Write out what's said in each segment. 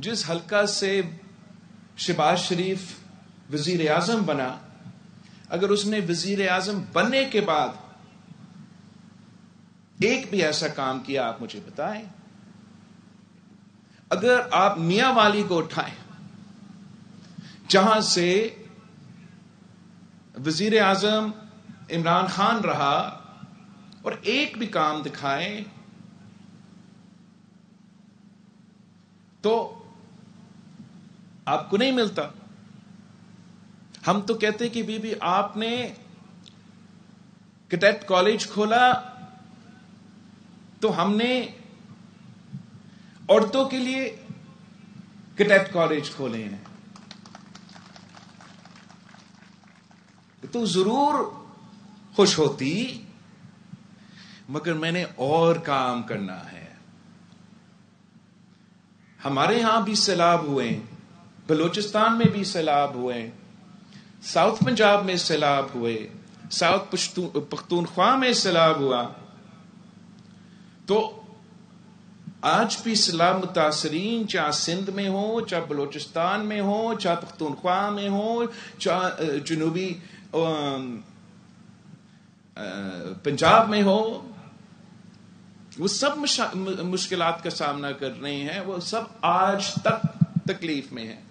جس حلقہ سے شہباز شریف وزیر اعظم بنا، اگر اس نے وزیر اعظم بننے کے بعد ایک بھی ایسا کام کیا آپ مجھے بتائیں. اگر آپ میاں والی کو اٹھائیں جہاں سے وزیر اعظم عمران خان رہا اور ایک بھی کام دکھائیں تو آپ کو نہیں ملتا. ہم تو کہتے کہ بی بی آپ نے کیڈٹ کالج کھولا تو ہم نے عورتوں کے لیے کیڈٹ کالج کھولے ہیں، تو ضرور خوش ہوتی، مگر میں نے اور کام کرنا ہے. ہمارے ہاں بھی سیلاب ہوئے، بلوچستان میں بھی سیلاب ہوئے، ساؤتھ پنجاب میں سیلاب ہوئے، ساؤتھ پختونخوا میں سیلاب ہوا. تو آج بھی سیلاب متاثرین چاہے سندھ میں ہو، چاہے بلوچستان میں ہو، چاہے پختونخوا میں ہو، چاہے جنوبی پنجاب میں ہو، وہ سب مشکلات کا سامنا کر رہے ہیں. وہ سب آج تک تکلیف میں ہیں.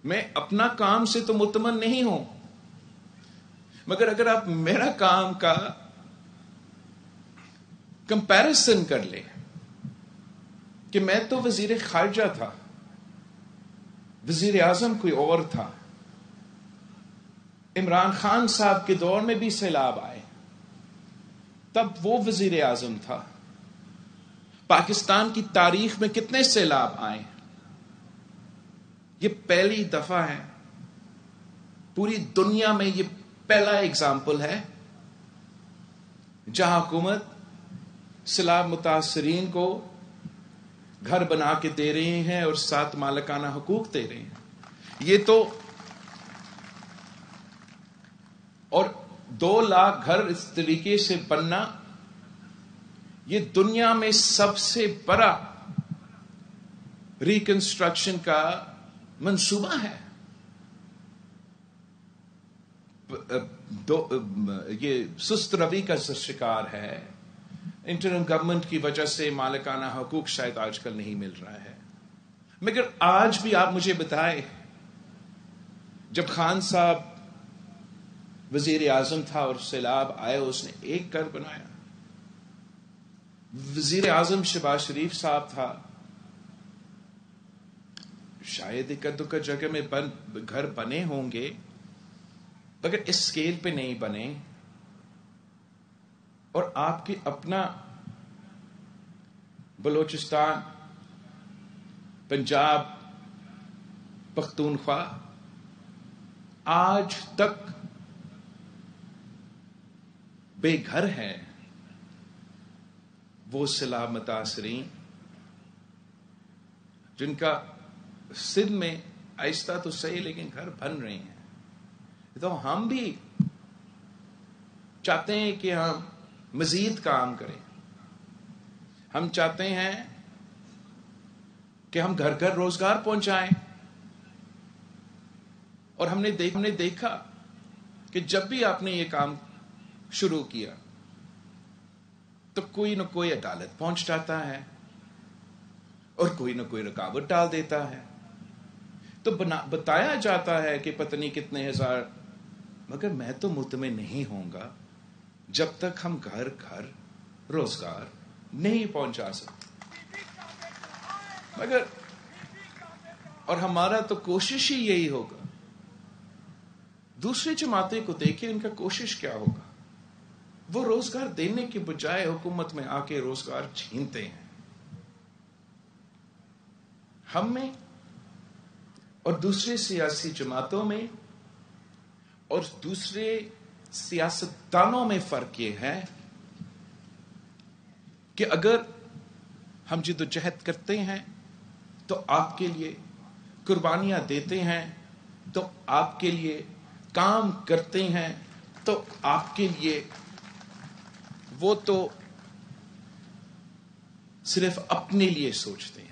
میں اپنا کام سے تو مطمئن نہیں ہوں، مگر اگر آپ میرا کام کا کمپیرزن کر لیں کہ میں تو وزیر خارجہ تھا، وزیر اعظم کوئی اور تھا، عمران خان صاحب کے دور میں بھی سیلاب آئے، تب وہ وزیر اعظم تھا. پاکستان کی تاریخ میں کتنے سیلاب آئے، یہ پہلی دفعہ ہے پوری دنیا میں، یہ پہلا اگزامپل ہے جہاں حکومت سیلاب متاثرین کو گھر بنا کے دے رہے ہیں اور ساتھ مالکانہ حقوق دے رہے ہیں. یہ تو اور 2 لاکھ گھر اس طریقے سے بننا، یہ دنیا میں سب سے بڑا ریکنسٹرکشن کا منصوبہ ہے. یہ سست روی کا شکار ہے. انٹرم گورنمنٹ کی وجہ سے مالکانہ حقوق شاید آج کل نہیں مل رہا ہے. مگر آج بھی آپ مجھے بتائیں، جب خان صاحب وزیر اعظم تھا اور سیلاب آئے، اس نے ایک گھر بنایا. وزیر اعظم شہباز شریف صاحب تھا، شاید اکا دکا جگہ میں گھر بنے ہوں گے، مگر اس سکیل پہ نہیں بنے. اور آپ کے اپنا بلوچستان، پنجاب، پختونخوا آج تک بے گھر ہے. وہ سیلاب متاثرین جن کا سندھ میں آہستہ تو صحیح لیکن گھر بن رہے ہیں. تو ہم بھی چاہتے ہیں کہ ہم مزید کام کریں. ہم چاہتے ہیں کہ ہم گھر گھر روزگار پہنچائیں. اور ہم نے دیکھا کہ جب بھی آپ نے یہ کام شروع کیا تو کوئی نہ کوئی عدالت پہنچ جاتا ہے اور کوئی نہ کوئی رکاوٹ ڈال دیتا ہے. تو بتایا جاتا ہے کہ پتہ نہیں کتنے ہزار، مگر میں تو مطمئن نہیں ہوں گا جب تک ہم گھر گھر روزگار نہیں پہنچا سکتے. مگر اور ہمارا تو کوشش ہی یہی ہوگا. دوسری جماعتیں کو دیکھیں، ان کا کوشش کیا ہوگا. وہ روزگار دینے کے بجائے حکومت میں آ کے روزگار چھینتے ہیں. ہم میں اور دوسرے سیاسی جماعتوں میں اور دوسرے سیاستدانوں میں فرق یہ ہے کہ اگر ہم جدوجہد کرتے ہیں تو آپ کے لیے قربانیاں دیتے ہیں، تو آپ کے لیے کام کرتے ہیں، تو آپ کے لیے وہ تو صرف اپنے لیے سوچتے ہیں.